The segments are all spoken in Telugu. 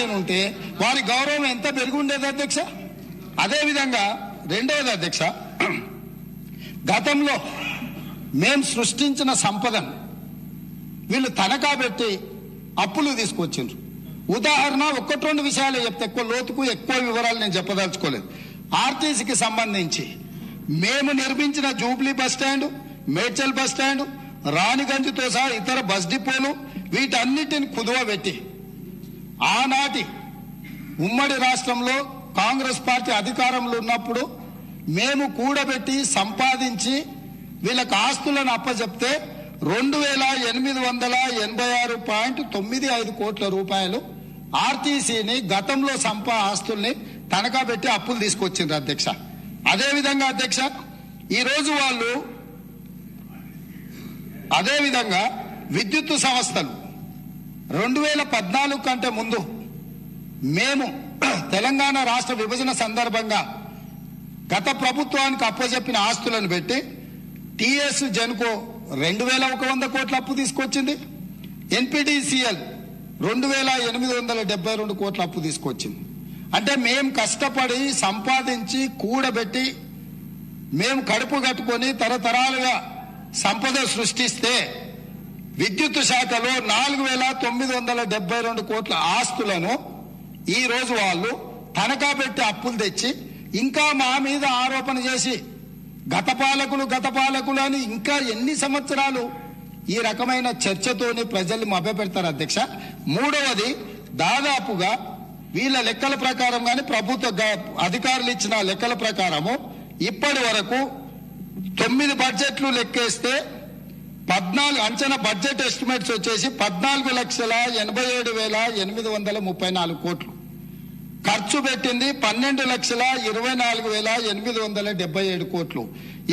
ఉంటే వారి గౌరవం ఎంత పెరిగి ఉండేది అధ్యక్ష. అదేవిధంగా రెండవది అధ్యక్ష, గతంలో మేం సృష్టించిన సంపదను వీళ్ళు తనఖా పెట్టి అప్పులు తీసుకొచ్చిండ్రు. ఉదాహరణ ఒకటి రెండు విషయాలు చెప్తే ఎక్కువ లోతుకు ఎక్కువ వివరాలు నేను చెప్పదలుచుకోలేదు. ఆర్టీసీకి సంబంధించి మేము నిర్మించిన jubilee bus stand, Medchal bus stand, రాణిగంజ్తో సహా ఇతర బస్ డిపోలు వీటన్నిటిని కుదువ పెట్టి ఆనాటి ఉమ్మడి రాష్ట్రంలో కాంగ్రెస్ పార్టీ అధికారంలో ఉన్నప్పుడు మేము కూడబెట్టి సంపాదించి వీళ్ళకి ఆస్తులను అప్పచెప్తే 2886.95 కోట్ల రూపాయలు ఆర్టీసీని గతంలో ఆస్తుల్ని తనఖా పెట్టి అప్పులు తీసుకొచ్చిండ్రు అధ్యక్ష. అదేవిధంగా అధ్యక్ష ఈరోజు వాళ్ళు అదేవిధంగా విద్యుత్ సంస్థలు 2014 కంటే ముందు మేము తెలంగాణ రాష్ట్ర విభజన సందర్భంగా గత ప్రభుత్వానికి అప్పచెప్పిన ఆస్తులను పెట్టి టీఎస్ జెన్కో 2100 కోట్ల అప్పు తీసుకొచ్చింది. ఎన్పిడిసిఎల్ 2872 కోట్ల అప్పు తీసుకొచ్చింది. అంటే మేము కష్టపడి సంపాదించి కూడబెట్టి మేము కడుపు కట్టుకొని తరతరాలుగా సంపద సృష్టిస్తే విద్యుత్ శాఖలో 4972 కోట్ల ఆస్తులను ఈ రోజు వాళ్ళు తనఖా పెట్టి అప్పులు తెచ్చి ఇంకా మా మీద ఆరోపణ చేసి గత పాలకులు అని ఇంకా ఎన్ని సంవత్సరాలు ఈ రకమైన చర్చతోని ప్రజల్ని మభ్యపెడతారు అధ్యక్ష. మూడవది, దాదాపుగా వీళ్ళ లెక్కల ప్రకారం కానీ ప్రభుత్వ అధికారులు ఇచ్చిన లెక్కల ప్రకారము ఇప్పటి వరకు 9 బడ్జెట్లు లెక్కేస్తే 14 అంచనా బడ్జెట్ ఎస్టిమేట్స్ వచ్చేసి 14,87,834 కోట్లు, ఖర్చు పెట్టింది 12,24,877 కోట్లు.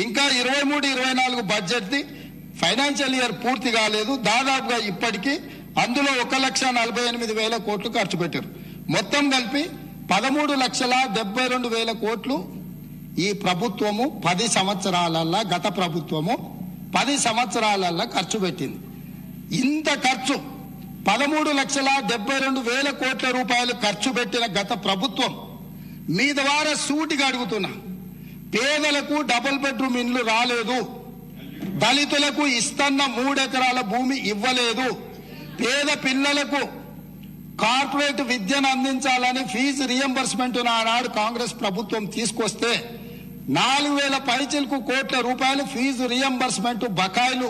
ఇంకా 23-24 బడ్జెట్ ది ఫైనాన్షియల్ ఇయర్ పూర్తి కాలేదు. దాదాపుగా ఇప్పటికీ అందులో 1,48,000 కోట్లు ఖర్చు పెట్టారు. మొత్తం కలిపి 13,72,000 కోట్లు ఈ ప్రభుత్వము 10 సంవత్సరాలల్లా, గత ప్రభుత్వము 10 సంవత్సరాలల్లా ఖర్చు పెట్టింది. ఇంత ఖర్చు 13,72,000 కోట్ల రూపాయలు ఖర్చు పెట్టిన గత ప్రభుత్వం మీ ద్వారా సూటిగా అడుగుతున్నా, పేదలకు డబుల్ బెడ్రూమ్ ఇండ్లు రాలేదు, దళితులకు ఇస్తన్న 3 ఎకరాల భూమి ఇవ్వలేదు, పేద పిల్లలకు కార్పొరేట్ విద్యను అందించాలని ఫీజు రియంబర్స్మెంట్ ఆనాడు కాంగ్రెస్ ప్రభుత్వం తీసుకొస్తే 4,000 పైచిలకు కోట్ల రూపాయలు ఫీజు రియంబర్స్మెంట్ బకాయిలు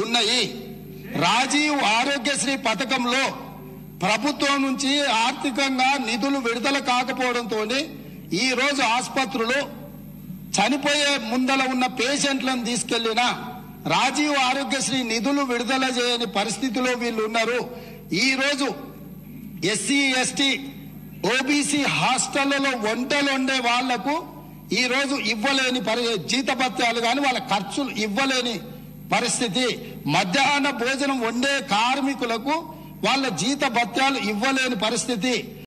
ఉన్నాయి. రాజీవ్ ఆరోగ్యశ్రీ పథకంలో ప్రభుత్వం నుంచి ఆర్థికంగా నిధులు విడుదల కాకపోవడంతో ఈ రోజు ఆసుపత్రులు చనిపోయే ముందల ఉన్న పేషెంట్లను తీసుకెళ్లిన రాజీవ్ ఆరోగ్యశ్రీ నిధులు విడుదల చేయని పరిస్థితిలో వీళ్ళు ఉన్నారు. ఈ రోజు ఎస్సీ ఎస్టీ ఓబీసీ హాస్టళ్లలో వంటలు వండే వాళ్లకు ఈ రోజు ఇవ్వలేని జీతభత్యాలు కానీ వాళ్ళ ఖర్చులు ఇవ్వలేని పరిస్థితి, మధ్యాహ్న భోజనం వండే కార్మికులకు వాళ్ళ జీతభత్యాలు ఇవ్వలేని పరిస్థితి.